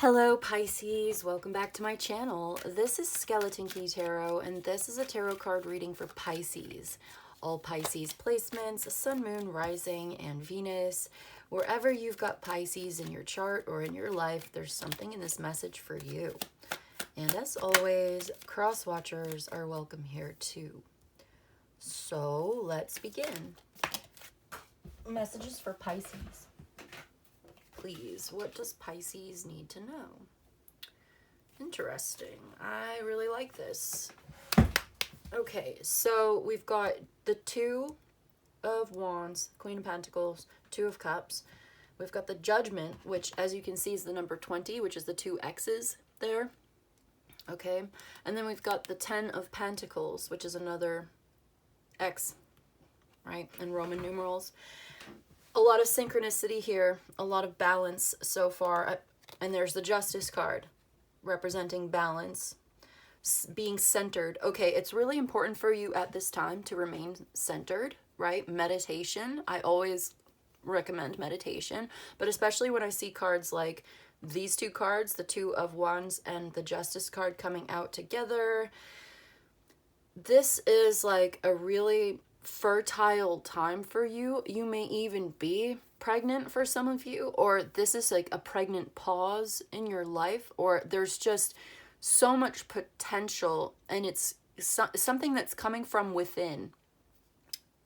Hello Pisces, welcome back to my channel. This is Skeleton Key Tarot and this is a tarot card reading for Pisces. All Pisces placements, Sun, Moon, Rising, and Venus. Wherever you've got Pisces in your chart or in your life, there's something in this message for you. And as always, cross watchers are welcome here too. So let's begin. Messages for Pisces. Please, what does Pisces need to know? Interesting. I really like this. Okay, so we've got the Two of Wands, Queen of Pentacles, Two of Cups. We've got the Judgment, which as you can see is the number 20, which is the two X's there. Okay, and then we've got the 10 of Pentacles, which is another X, right, in Roman numerals. A lot of synchronicity here, a lot of balance so far. And there's the Justice card representing balance, being centered. Okay, it's really important for you at this time to remain centered, right? Meditation. I always recommend meditation, but especially when I see cards like these two cards, the Two of Wands and the Justice card coming out together. This is like a really fertile time for you. You may even be pregnant for some of you, or this is like a pregnant pause in your life, or there's just so much potential and it's something that's coming from within,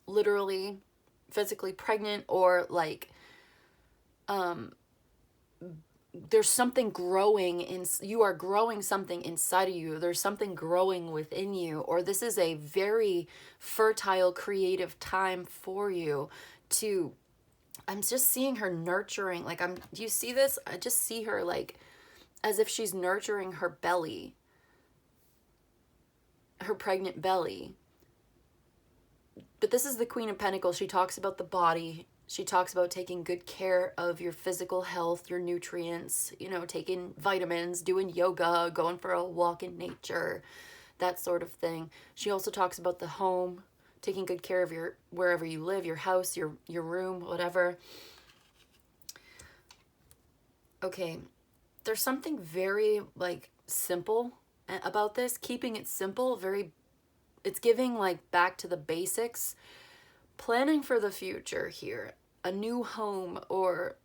literally physically pregnant, or like there's something growing in you, are growing something inside of you, there's something growing within you, or this is a very fertile creative time for you to, I'm just seeing her nurturing, like do you see this? I just see her like as if she's nurturing her belly, her pregnant belly. But this is the Queen of Pentacles. She talks about the body. She talks about taking good care of your physical health, your nutrients, you know, taking vitamins, doing yoga, going for a walk in nature, that sort of thing. She also talks about the home, taking good care of your, wherever you live, your house, your room, whatever. Okay, there's something very like simple about this, keeping it simple, very, it's giving like back to the basics. Planning for the future here, a new home, or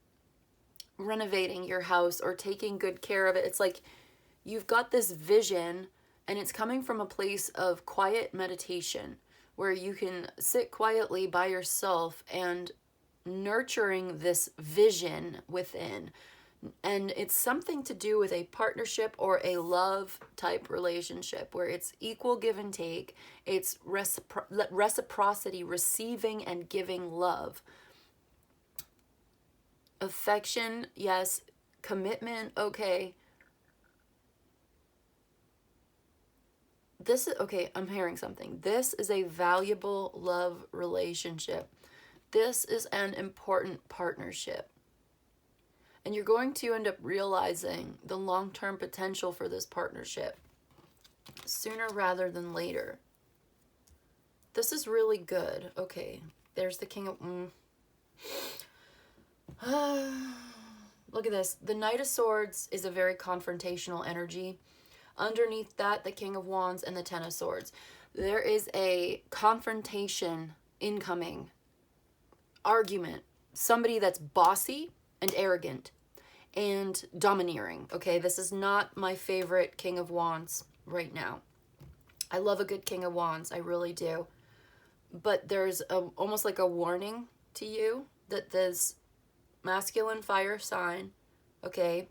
renovating your house, or taking good care of it. It's like you've got this vision and it's coming from a place of quiet meditation where you can sit quietly by yourself and nurturing this vision within. And it's something to do with a partnership or a love type relationship where it's equal give and take. It's reciprocity, receiving and giving love. Affection, yes. Commitment, okay. This is, okay, I'm hearing something. This is a valuable love relationship. This is an important partnership. And you're going to end up realizing the long-term potential for this partnership sooner rather than later. This is really good. Okay, there's the King of... Look at this. The Knight of Swords is a very confrontational energy. Underneath that, the King of Wands and the Ten of Swords. There is a confrontation incoming. Argument. Somebody that's bossy and arrogant and domineering. Okay, this is not my favorite King of Wands right now. I love a good King of Wands, I really do. But there's almost like a warning to you that this masculine fire sign, okay,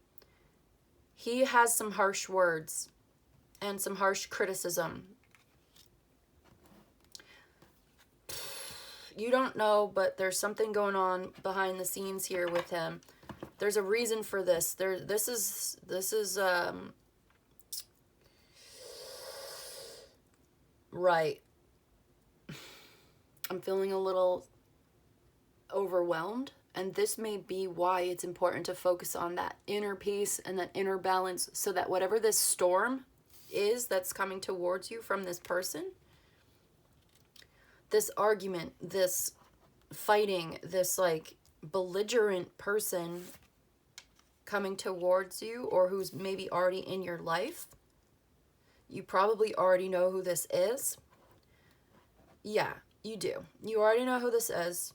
he has some harsh words and some harsh criticism. You don't know, but there's something going on behind the scenes here with him. There's a reason for this. This is right. I'm feeling a little overwhelmed, and this may be why it's important to focus on that inner peace and that inner balance, so that whatever this storm is that's coming towards you from this person, this argument, this fighting, this like belligerent person coming towards you, or who's maybe already in your life. You probably already know who this is. Yeah, you do. You already know who this is.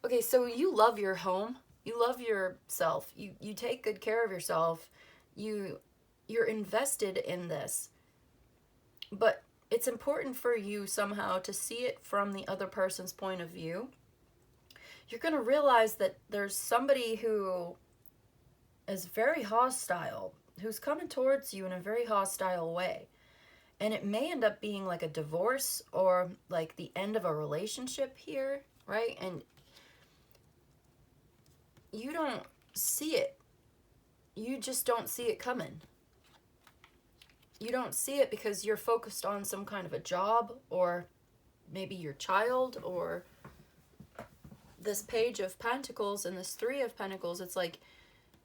Okay, so you love your home. You love yourself. You take good care of yourself. You're invested in this. But it's important for you somehow to see it from the other person's point of view. You're going to realize that there's somebody who is very hostile, who's coming towards you in a very hostile way. And it may end up being like a divorce or like the end of a relationship here, right? And you don't see it. You just don't see it coming. You don't see it because you're focused on some kind of a job, or maybe your child, or this Page of Pentacles and this Three of Pentacles. It's like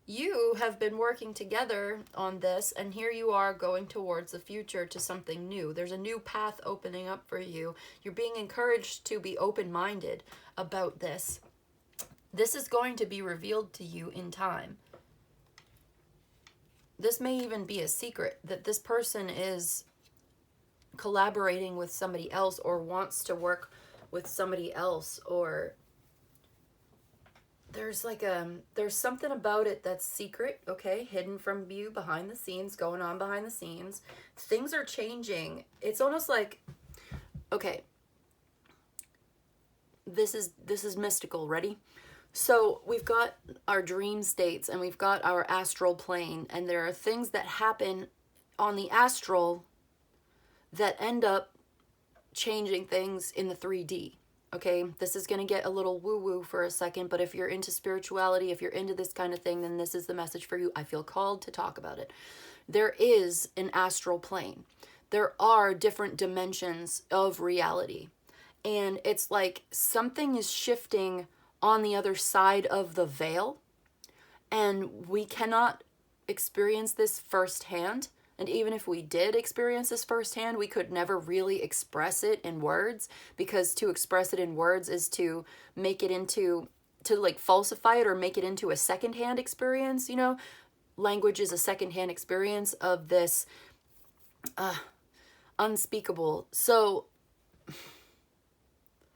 you have been working together on this, and here you are going towards the future to something new. There's a new path opening up for you. You're being encouraged to be open-minded about this. This is going to be revealed to you in time. This may even be a secret, that this person is collaborating with somebody else, or wants to work with somebody else, or there's like there's something about it that's secret, okay, hidden from you, behind the scenes, going on behind the scenes. Things are changing. It's almost like, okay, this is mystical. Ready? So we've got our dream states and we've got our astral plane, and there are things that happen on the astral that end up changing things in the 3D. Okay, this is going to get a little woo-woo for a second, but if you're into spirituality, if you're into this kind of thing, then this is the message for you. I feel called to talk about it. There is an astral plane. There are different dimensions of reality. And it's like something is shifting on the other side of the veil, and we cannot experience this firsthand. And even if we did experience this firsthand, we could never really express it in words, because to express it in words is to make it into, to like falsify it or make it into a secondhand experience. You know, language is a secondhand experience of this unspeakable. So,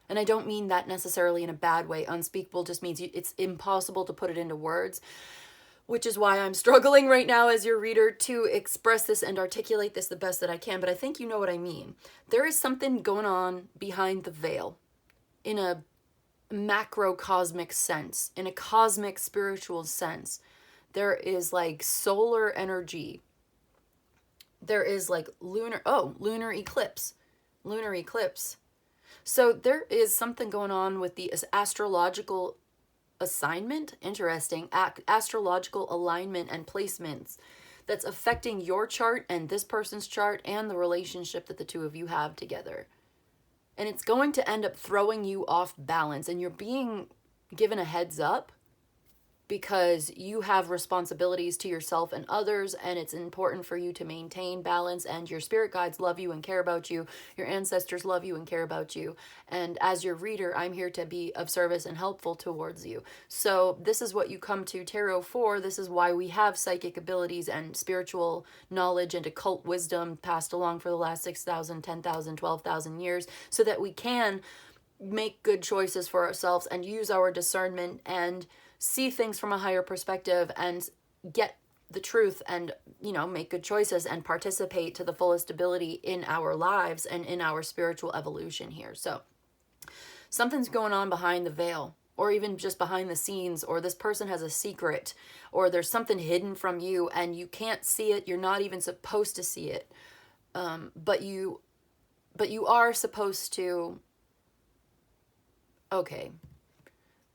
and I don't mean that necessarily in a bad way. Unspeakable just means it's impossible to put it into words, which is why I'm struggling right now as your reader to express this and articulate this the best that I can. But I think you know what I mean. There is something going on behind the veil in a macrocosmic sense, in a cosmic spiritual sense. There is like solar energy. There is like lunar eclipse. Lunar eclipse. So there is something going on with the astrological assignment, interesting, astrological alignment and placements that's affecting your chart and this person's chart and the relationship that the two of you have together. And it's going to end up throwing you off balance, and you're being given a heads up because you have responsibilities to yourself and others, and it's important for you to maintain balance, and your spirit guides love you and care about you. Your ancestors love you and care about you. And as your reader, I'm here to be of service and helpful towards you. So this is what you come to tarot for. This is why we have psychic abilities and spiritual knowledge and occult wisdom passed along for the last 6,000, 10,000, 12,000 years, so that we can make good choices for ourselves and use our discernment and see things from a higher perspective and get the truth and, you know, make good choices and participate to the fullest ability in our lives and in our spiritual evolution here. So something's going on behind the veil, or even just behind the scenes, or this person has a secret, or there's something hidden from you and you can't see it. You're not even supposed to see it. But you are supposed to, okay.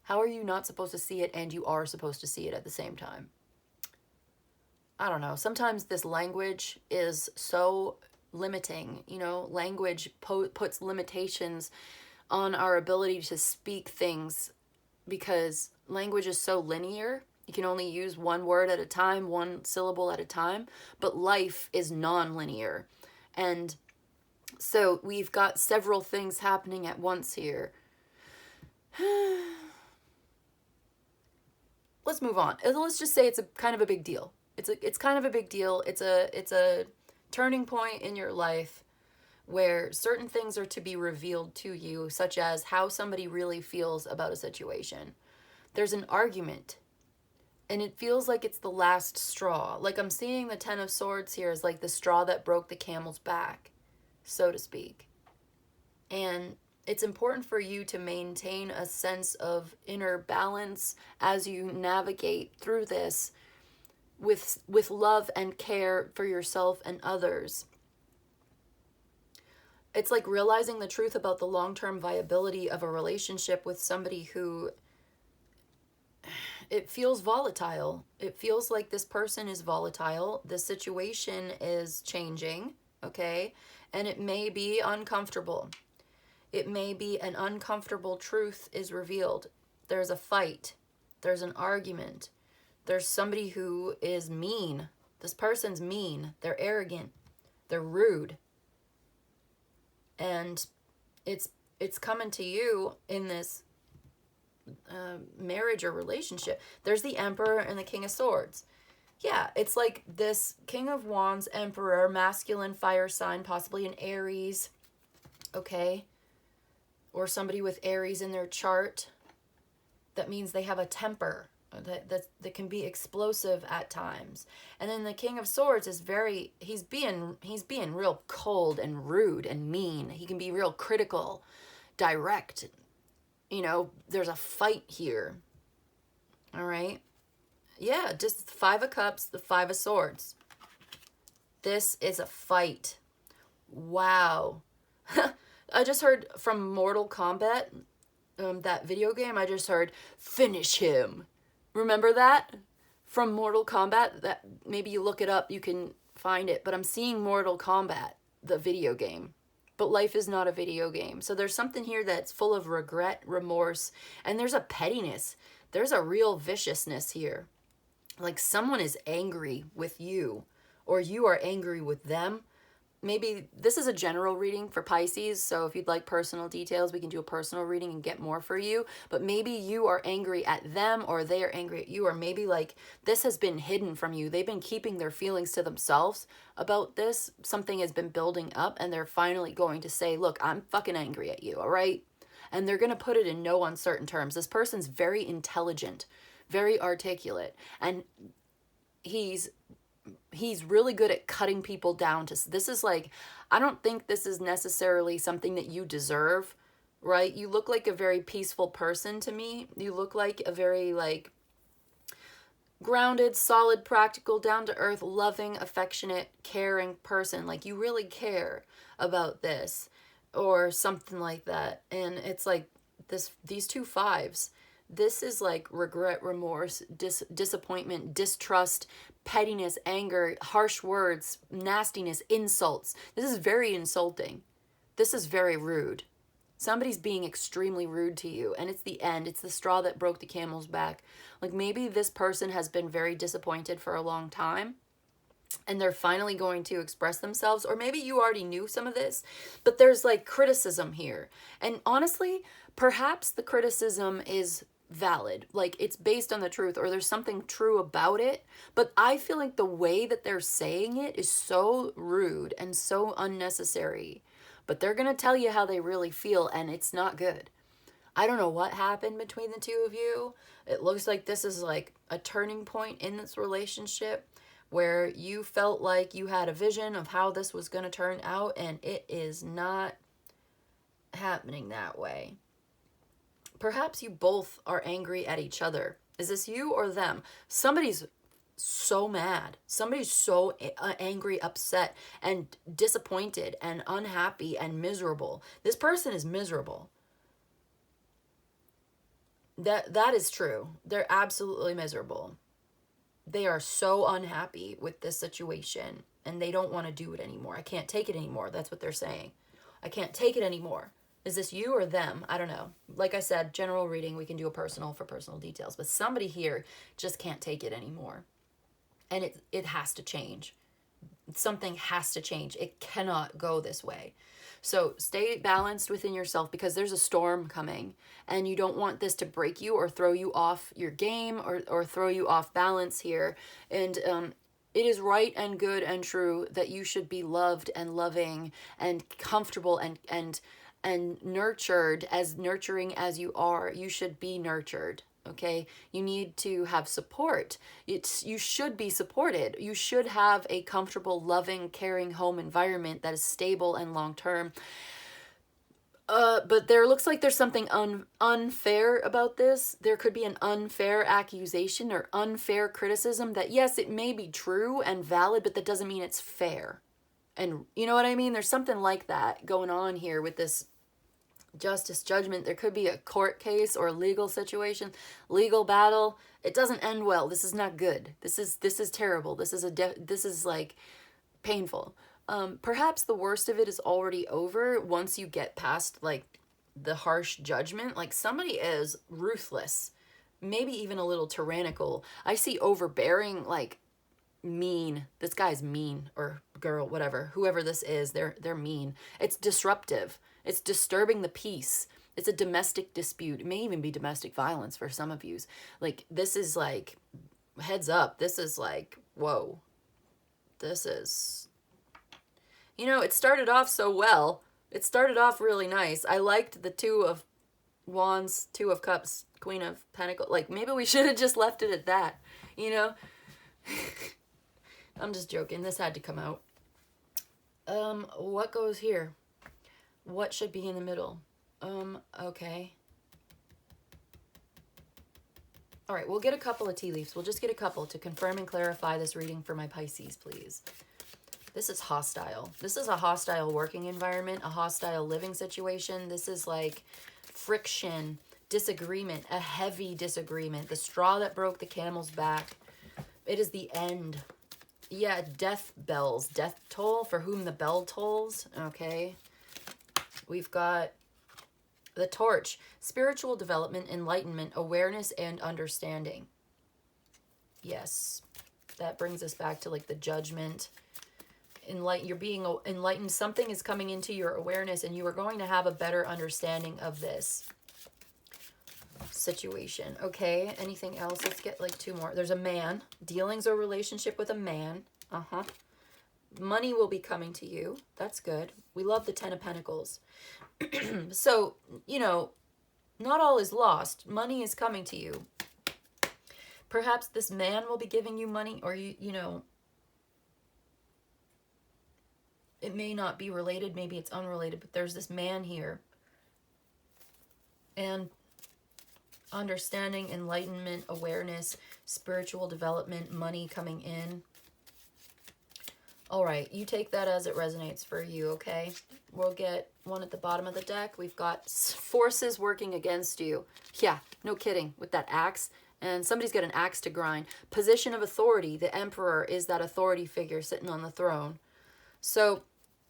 How are you not supposed to see it and you are supposed to see it at the same time? I don't know. Sometimes this language is so limiting. You know, language puts limitations on our ability to speak things, because language is so linear. You can only use one word at a time, one syllable at a time. But life is non-linear. And so we've got several things happening at once here. let's move on. Let's just say it's a kind of a big deal. It's kind of a big deal. It's a turning point in your life where certain things are to be revealed to you, such as how somebody really feels about a situation. There's an argument, and it feels like it's the last straw. Like I'm seeing the Ten of Swords here as like the straw that broke the camel's back, so to speak. And it's important for you to maintain a sense of inner balance as you navigate through this with love and care for yourself and others. It's like realizing the truth about the long-term viability of a relationship with somebody who, it feels volatile. It feels like this person is volatile. The situation is changing, okay? And it may be uncomfortable. It may be an uncomfortable truth is revealed. There's a fight. There's an argument. There's somebody who is mean. This person's mean. They're arrogant. They're rude. And it's coming to you in this marriage or relationship. There's the Emperor and the King of Swords. Yeah, it's like this King of Wands, Emperor, masculine fire sign, possibly an Aries, okay? Or somebody with Aries in their chart. That means they have a temper that can be explosive at times. And then the King of Swords is he's being real cold and rude and mean. He can be real critical, direct. You know, there's a fight here. All right? Yeah, just 5 of Cups, the 5 of Swords. This is a fight. Wow. I just heard from Mortal Kombat, that video game, I just heard, finish him. Remember that? From Mortal Kombat? That maybe you look it up, you can find it. But I'm seeing Mortal Kombat, the video game. But life is not a video game. So there's something here that's full of regret, remorse, and there's a pettiness. There's a real viciousness here. Like someone is angry with you, or you are angry with them. Maybe this is a general reading for Pisces, so if you'd like personal details, we can do a personal reading and get more for you. But maybe you are angry at them, or they are angry at you, or maybe like this has been hidden from you. They've been keeping their feelings to themselves about this. Something has been building up, and they're finally going to say, look, I'm fucking angry at you, all right? And they're going to put it in no uncertain terms. This person's very intelligent, very articulate, and he's really good at cutting people down to, this is like, I don't think this is necessarily something that you deserve, right? You look like a very peaceful person to me. You look like a very like grounded, solid, practical, down to earth, loving, affectionate, caring person. Like you really care about this or something like that. And it's like these 2 5s. This is like regret, remorse, disappointment, distrust, pettiness, anger, harsh words, nastiness, insults. This is very insulting. This is very rude. Somebody's being extremely rude to you, and it's the end. It's the straw that broke the camel's back. Like maybe this person has been very disappointed for a long time, and they're finally going to express themselves, or maybe you already knew some of this, but there's like criticism here. And honestly, perhaps the criticism is valid, like it's based on the truth, or there's something true about it, but I feel like the way that they're saying it is so rude and so unnecessary. But they're gonna tell you how they really feel, and it's not good. I don't know what happened between the 2 of you. It looks like this is like a turning point in this relationship where you felt like you had a vision of how this was gonna turn out, and it is not happening that way. Perhaps you both are angry at each other. Is this you or them? Somebody's so mad. Somebody's so angry, upset, and disappointed, and unhappy, and miserable. This person is miserable. That is true. They're absolutely miserable. They are so unhappy with this situation, and they don't want to do it anymore. I can't take it anymore. That's what they're saying. I can't take it anymore. Is this you or them? I don't know. Like I said, general reading, we can do a personal for personal details. But somebody here just can't take it anymore. And it has to change. Something has to change. It cannot go this way. So stay balanced within yourself, because there's a storm coming and you don't want this to break you or throw you off your game, or throw you off balance here. And it is right and good and true that you should be loved and loving and comfortable and nurtured, as nurturing as you are. You should be nurtured. Okay, you need to have support. You should be supported. You should have a comfortable, loving, caring home environment that is stable and long term. But there looks like there's something unfair about this. There could be an unfair accusation or unfair criticism that, yes, it may be true and valid, but that doesn't mean it's fair. And you know what I mean? There's something like that going on here with this justice judgment. There could be a court case or a legal situation, legal battle. It doesn't end well. This is not good. This is terrible. This is like painful. Perhaps the worst of it is already over once you get past like the harsh judgment. Like somebody is ruthless, maybe even a little tyrannical. I see overbearing, like mean. This guy's mean, or girl, whatever, whoever this is, they're mean. It's disruptive. It's disturbing the peace. It's a domestic dispute. It may even be domestic violence for some of you. Like this is like, heads up. This is like, whoa. This is, you know, it started off so well. It started off really nice. I liked the Two of Wands, Two of Cups, Queen of Pentacles. Like, maybe we should have just left it at that, you know? I'm just joking. This had to come out. What goes here? What should be in the middle? Okay. All right, we'll get a couple of tea leaves. We'll just get a couple to confirm and clarify this reading for my Pisces, please. This is hostile. This is a hostile working environment, a hostile living situation. This is like friction, disagreement, a heavy disagreement, the straw that broke the camel's back. It is the end. Yeah, death bells, death toll, for whom the bell tolls. Okay. We've got the torch, spiritual development, enlightenment, awareness, and understanding. Yes, that brings us back to like the judgment. You're being enlightened. Something is coming into your awareness, and you are going to have a better understanding of this situation. Okay, anything else? Let's get like two more. There's a man. Dealings or relationship with a man. Money will be coming to you. That's good. We love the Ten of Pentacles. So, you know, not all is lost. Money is coming to you. Perhaps this man will be giving you money, or you know, it may not be related, maybe it's unrelated, but there's this man here. And understanding, enlightenment, awareness, spiritual development, money coming in. All right, you take that as it resonates for you, okay? We'll get one at the bottom of the deck. We've got forces working against you. Yeah, no kidding, with that axe. And somebody's got an axe to grind. Position of authority. The emperor is that authority figure sitting on the throne. So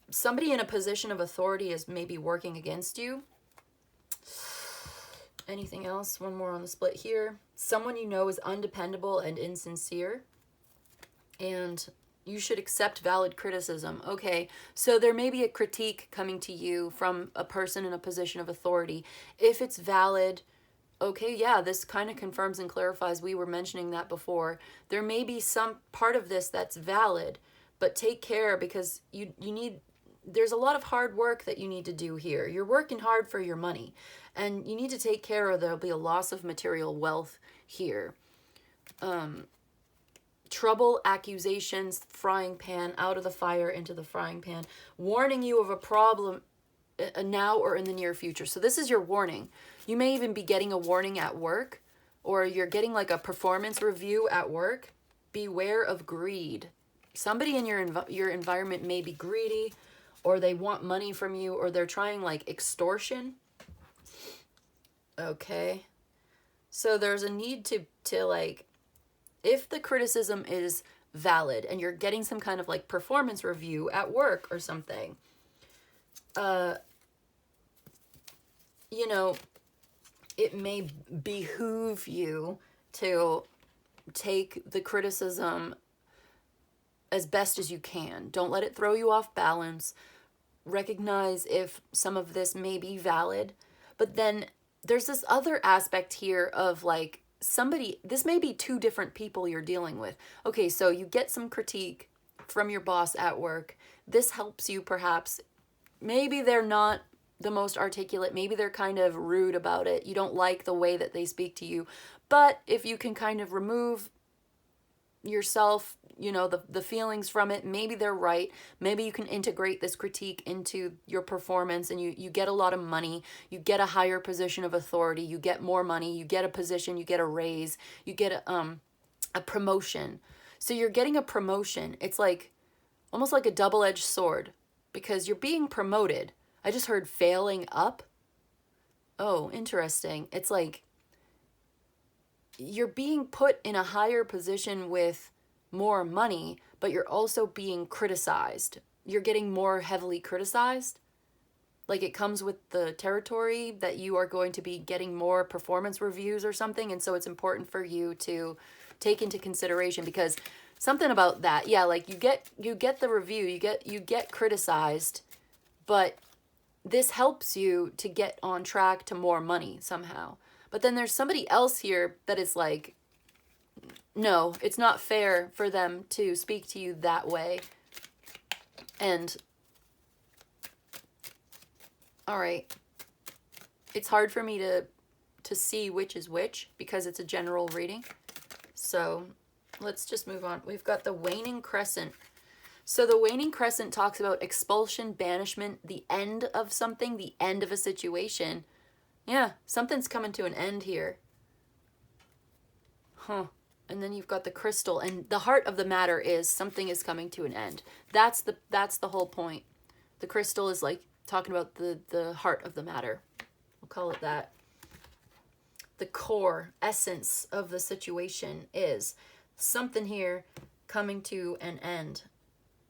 somebody in a position of authority is maybe working against you. Anything else? One more on the split here. Someone you know is undependable and insincere. And you should accept valid criticism. Okay, so there may be a critique coming to you from a person in a position of authority. If it's valid, okay, yeah, this kind of confirms and clarifies. We were mentioning that before. There may be some part of this that's valid, but take care, because you need, there's a lot of hard work that you need to do here. You're working hard for your money, and you need to take care, or there'll be a loss of material wealth here. Trouble, accusations, frying pan, out of the fire into the frying pan, warning you of a problem now or in the near future. So this is your warning. You may even be getting a warning at work, or you're getting like a performance review at work. Beware of greed. Somebody in your environment may be greedy, or they want money from you, or they're trying like extortion. Okay. So there's a need to like, if the criticism is valid and you're getting some kind of like performance review at work or something, you know, it may behoove you to take the criticism as best as you can. Don't let it throw you off balance. recognize if some of this may be valid. But then there's this other aspect here of like somebody, this may be two different people you're dealing with. Okay, so you get some critique from your boss at work. This helps you perhaps. Maybe they're not the most articulate. Maybe they're kind of rude about it. You don't like the way that they speak to you. But if you can kind of remove yourself, you know, the feelings from it, maybe they're right. Maybe you can integrate this critique into your performance, and you get a lot of money, you get a higher position of authority, you get more money, you get a position, you get a raise, you get a promotion. So you're getting a promotion. It's like almost like a double-edged sword, because you're being promoted. I just heard failing up. Oh, interesting. It's like you're being put in a higher position with more money, but you're also being criticized. You're getting more heavily criticized. Like it comes with the territory that you are going to be getting more performance reviews or something. And so it's important for you to take into consideration, because something about that, yeah, like you get the review, you get criticized, but this helps you to get on track to more money somehow. But then there's somebody else here that is like, no, it's not fair for them to speak to you that way. And, all right, it's hard for me to see which is which because it's a general reading. So let's just move on. We've got the waning crescent. So the waning crescent talks about expulsion, banishment, the end of something, the end of a situation. Yeah, something's coming to an end here. Huh. And then you've got the crystal, and the heart of the matter is something is coming to an end. That's the whole point. The crystal is like talking about the heart of the matter. We'll call it that. The core essence of the situation is something here coming to an end.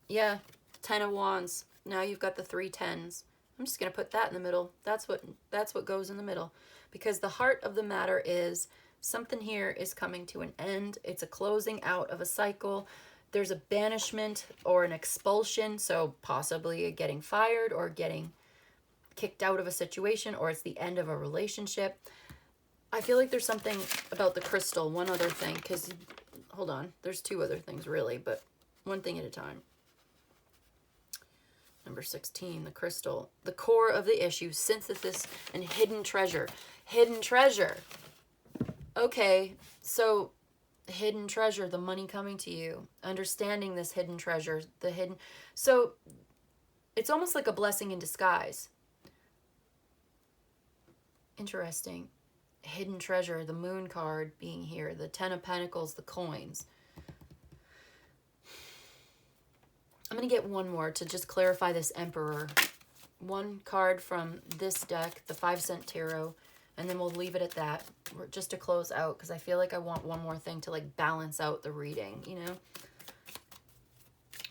Yeah, 10 of Wands. Now you've got the 3 tens. I'm just going to put that in the middle. That's what goes in the middle. Because the heart of the matter is something here is coming to an end. It's a closing out of a cycle. There's a banishment or an expulsion. So possibly getting fired or getting kicked out of a situation, or it's the end of a relationship. I feel like there's something about the crystal. One other thing, because, hold on. There's 2 other things really, but one thing at a time. Number 16, the crystal. The core of the issue, synthesis and hidden treasure. Hidden treasure. Okay, so hidden treasure, the money coming to you. Understanding this hidden treasure, the hidden... So it's almost like a blessing in disguise. Interesting. Hidden treasure, the moon card being here, the 10 of Pentacles, the coins. I'm going to get one more to just clarify this Emperor. One card from this deck, the 5-cent tarot, and then we'll leave it at that, just to close out, because I feel like I want one more thing to like balance out the reading, you know?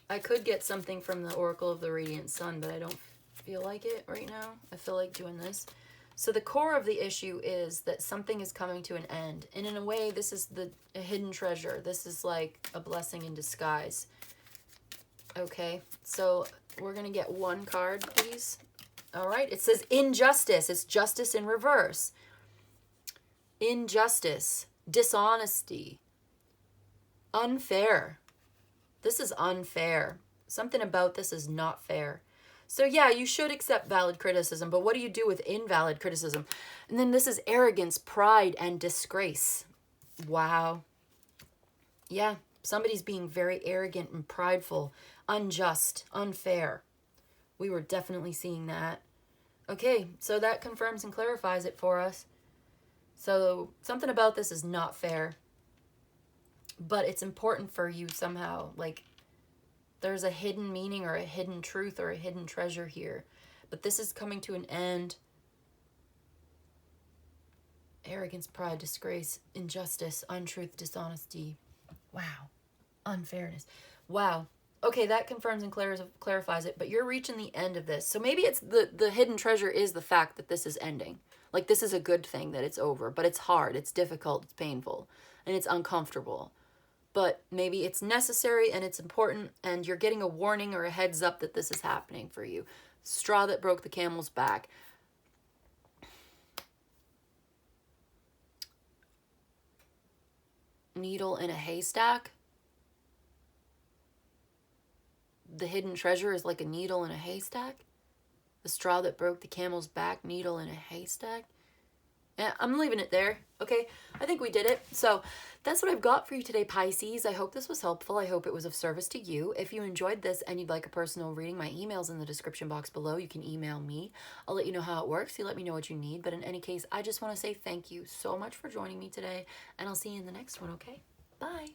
I could get something from the Oracle of the Radiant Sun, but I don't feel like it right now. I feel like doing this. So the core of the issue is that something is coming to an end. And in a way, this is a hidden treasure. This is like a blessing in disguise. Okay, so we're going to get one card, please. All right, it says injustice. It's justice in reverse. Injustice, dishonesty, unfair. This is unfair. Something about this is not fair. So yeah, you should accept valid criticism, but what do you do with invalid criticism? And then this is arrogance, pride, and disgrace. Wow. Yeah, somebody's being very arrogant and prideful, unjust, unfair. We were definitely seeing that. Okay, so that confirms and clarifies it for us. So something about this is not fair, but it's important for you somehow. Like, there's a hidden meaning or a hidden truth or a hidden treasure here. But this is coming to an end. Arrogance, pride, disgrace, injustice, untruth, dishonesty. Wow. Unfairness. Wow. Okay, that confirms and clarifies it, but you're reaching the end of this. So maybe it's the hidden treasure is the fact that this is ending. Like, this is a good thing that it's over, but it's hard, it's difficult, it's painful, and it's uncomfortable. But maybe it's necessary and it's important, and you're getting a warning or a heads up that this is happening for you. Straw that broke the camel's back. Needle in a haystack. The hidden treasure is like a needle in a haystack. The straw that broke the camel's back, needle in a haystack. Yeah, I'm leaving it there. Okay, I think we did it. So that's what I've got for you today, Pisces. I hope this was helpful. I hope it was of service to you. If you enjoyed this and you'd like a personal reading, my email's in the description box below. You can email me. I'll let you know how it works. You let me know what you need. But in any case, I just want to say thank you so much for joining me today, and I'll see you in the next one, okay? Bye.